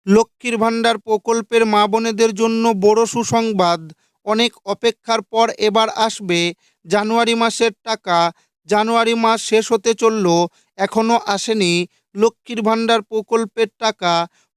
লক্ষ্মীর ভাণ্ডার প্রকল্পের মা বোনেদের জন্য বড় সুসংবাদ। অনেক অপেক্ষার পর এবার আসবে জানুয়ারি মাসের টাকা। জানুয়ারি মাস শেষ হতে চলল, এখনও আসেনি লক্ষ্মীর ভাণ্ডার প্রকল্পের টাকা।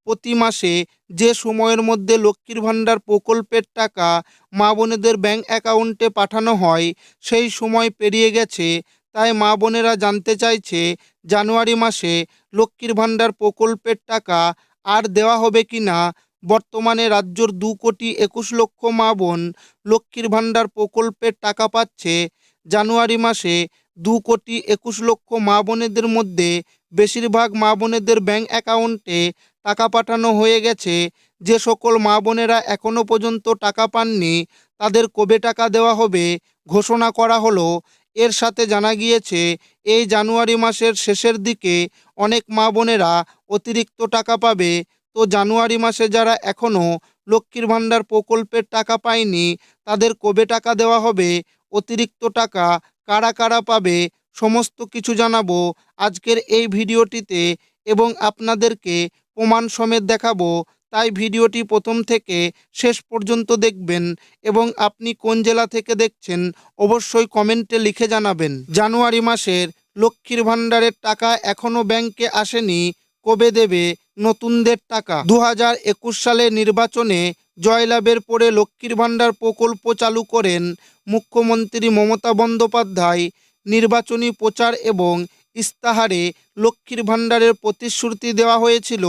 প্রতি মাসে যে সময়ের মধ্যে লক্ষ্মীর ভাণ্ডার প্রকল্পের টাকা মা বোনেদের ব্যাংক অ্যাকাউন্টে পাঠানো হয়, সেই সময় পেরিয়ে গেছে। তাই মা বোনেরা জানতে চাইছে জানুয়ারি মাসে লক্ষ্মীর ভাণ্ডার প্রকল্পের টাকা আর দেওয়া হবে কি না। বর্তমানে রাজ্যের 2,21,00,000 মা বোন লক্ষ্মীর ভাণ্ডার প্রকল্পের টাকা পাচ্ছে। জানুয়ারি মাসে 2,21,00,000 মা বোনেদের মধ্যে বেশিরভাগ মা বোনেদের ব্যাংক অ্যাকাউন্টে টাকা পাঠানো হয়ে গেছে। যে সকল মা বোনেরা এখনও পর্যন্ত টাকা পাননি, তাদের কবে টাকা দেওয়া হবে ঘোষণা করা হলো। এর সাথে জানা গিয়েছে এই জানুয়ারি মাসের শেষের দিকে অনেক মা বোনেরা অতিরিক্ত টাকা পাবে। তো জানুয়ারি মাসে যারা এখনও লক্ষ্মীর ভাণ্ডার প্রকল্পের টাকা পায়নি, তাদের কবে টাকা দেওয়া হবে, অতিরিক্ত টাকা কারা কারা পাবে, সমস্ত কিছু জানাবো আজকের এই ভিডিওটিতে এবং আপনাদেরকে প্রমাণ সমেত দেখাবো। তাই ভিডিওটি প্রথম থেকে শেষ পর্যন্ত দেখবেন এবং আপনি কোন জেলা থেকে দেখছেন অবশ্যই কমেন্টে লিখে জানাবেন। জানুয়ারি মাসের লক্ষ্মীর ভাণ্ডারের টাকা এখনও ব্যাংকে আসেনি, কবে দেবে নতুনদের টাকা? 2021 সালে নির্বাচনে জয়লাভের পরে লক্ষ্মীর ভাণ্ডার প্রকল্প চালু করেন মুখ্যমন্ত্রী মমতা বন্দ্যোপাধ্যায়। নির্বাচনী প্রচার এবং ইস্তাহারে লক্ষ্মীর ভাণ্ডারের প্রতিশ্রুতি দেওয়া হয়েছিল।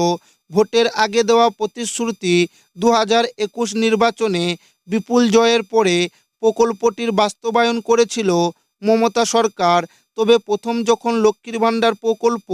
ভোটের আগে দেওয়া প্রতিশ্রুতি 2021 নির্বাচনে বিপুল জয়ের পরে প্রকল্পটির বাস্তবায়ন করেছিল মমতা সরকার। তবে প্রথম যখন লক্ষ্মীর ভাণ্ডার প্রকল্প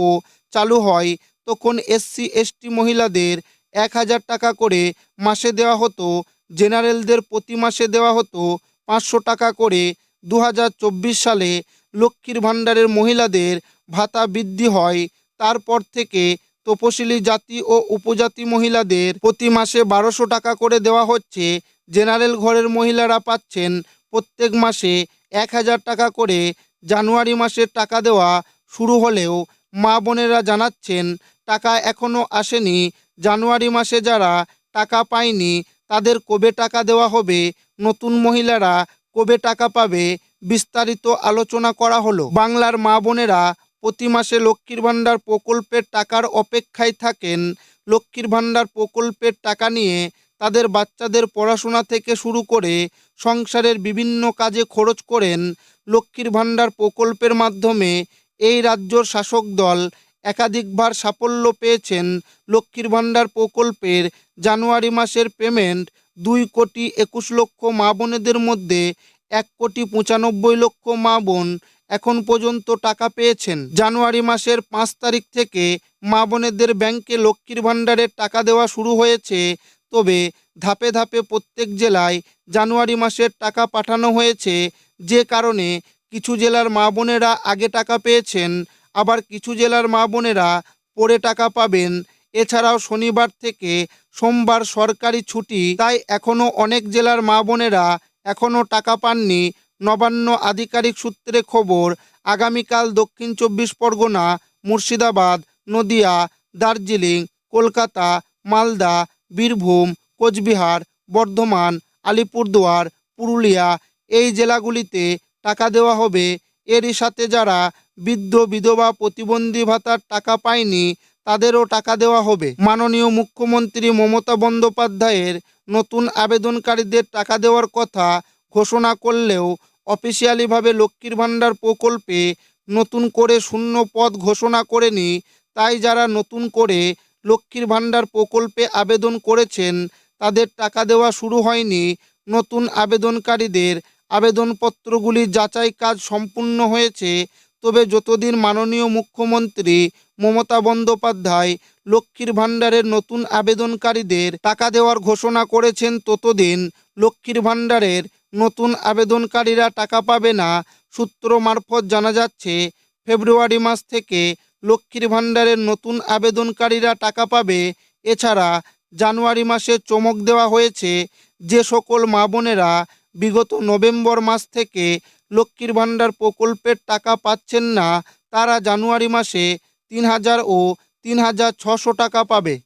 চালু হয়, তখন SC/ST মহিলাদের 1,000 টাকা করে মাসে দেওয়া হতো। জেনারেলদের প্রতি মাসে দেওয়া হতো 500 টাকা করে। 2024 সালে লক্ষ্মীর ভাণ্ডারের মহিলাদের ভাতা বৃদ্ধি হয়। তারপর থেকে তপশিলি জাতি ও উপজাতি মহিলাদের প্রতি মাসে 1200 টাকা করে দেওয়া হচ্ছে। জেনারেল ঘরের মহিলারা পাচ্ছেন প্রত্যেক মাসে 1,000 টাকা করে। জানুয়ারি মাসে টাকা দেওয়া শুরু হলেও মা বোনেরা জানাচ্ছেন টাকা এখনও আসেনি। জানুয়ারি মাসে যারা টাকা পায়নি, তাদের কবে টাকা দেওয়া হবে, নতুন মহিলারা কবে টাকা পাবে, বিস্তারিত আলোচনা করা হলো। বাংলার মা বোনেরা প্রতি মাসে লক্ষ্মীর ভাণ্ডার প্রকল্পের টাকার অপেক্ষায় থাকেন। লক্ষ্মীর ভাণ্ডার প্রকল্পের টাকা নিয়ে তাদের বাচ্চাদের পড়াশোনা থেকে শুরু করে সংসারের বিভিন্ন কাজে খরচ করেন। লক্ষ্মীর ভাণ্ডার প্রকল্পের মাধ্যমে এই রাজ্যর শাসক দল একাধিকবার সাফল্য পেয়েছেন। লক্ষ্মীর ভাণ্ডার প্রকল্পের জানুয়ারি মাসের পেমেন্ট 2,21,00,000 মা বোনেদের মধ্যে 1,95,00,000 মা বোন এখন পর্যন্ত টাকা পেয়েছেন। জানুয়ারি মাসের 5 তারিখ থেকে মা বোনেদের ব্যাংকে লক্ষ্মীর ভাণ্ডারের টাকা দেওয়া শুরু হয়েছে। তবে ধাপে ধাপে প্রত্যেক জেলায় জানুয়ারি মাসের টাকা পাঠানো হয়েছে। যে কারণে কিছু জেলার মা বোনেরা আগে টাকা পেয়েছেন, আবার কিছু জেলার মা বোনেরা পরে টাকা পাবেন। এছাড়াও শনিবার থেকে সোমবার সরকারি ছুটি, তাই এখনও অনেক জেলার মা বোনেরা এখনও টাকা পাননি। নবান্ন আধিকারিক সূত্রে খবর, আগামীকাল দক্ষিণ 24 পরগনা, মুর্শিদাবাদ, নদিয়া, দার্জিলিং, কলকাতা, মালদা, বীরভূম, কোচবিহার, বর্ধমান, আলিপুরদুয়ার, পুরুলিয়া এই জেলাগুলিতে টাকা দেওয়া হবে। এরই সাথে যারা বৃদ্ধ, বিধবা, প্রতিবন্ধী ভাতার টাকা পায়নি, তাদেরও টাকা দেওয়া হবে। মাননীয় মুখ্যমন্ত্রী মমতা বন্দ্যোপাধ্যায়ের নতুন আবেদনকারীদের টাকা দেওয়ার কথা ঘোষণা করলেও অফিসিয়ালিভাবে লক্ষ্মীর ভাণ্ডার প্রকল্পে নতুন করে শূন্য পদ ঘোষণা করেনি। তাই যারা নতুন করে লক্ষ্মীর ভাণ্ডার প্রকল্পে আবেদন করেছেন, তাদের টাকা দেওয়া শুরু হয়নি। নতুন আবেদনকারীদের আবেদনপত্রগুলি যাচাই কাজ সম্পূর্ণ হয়েছে। তবে যতদিন মাননীয় মুখ্যমন্ত্রী মমতা বন্দ্যোপাধ্যায় লক্ষ্মীর ভাণ্ডারের নতুন আবেদনকারীদের টাকা দেওয়ার ঘোষণা করেছেন, ততদিন লক্ষ্মীর ভাণ্ডারের নতুন আবেদনকারীরা টাকা পাবে না। সূত্র মারফত জানা যাচ্ছে, ফেব্রুয়ারি মাস থেকে লক্ষ্মীর ভাণ্ডারের নতুন আবেদনকারীরা টাকা পাবে। এছাড়া জানুয়ারি মাসে চমক দেওয়া হয়েছে। যে সকল মা বোনেরা বিগত নভেম্বর মাস থেকে লক্ষ্মীর ভাণ্ডার প্রকল্পের টাকা পাচ্ছেন না, তারা জানুয়ারি মাসে 3,000 ও 3,600 টাকা পাবে।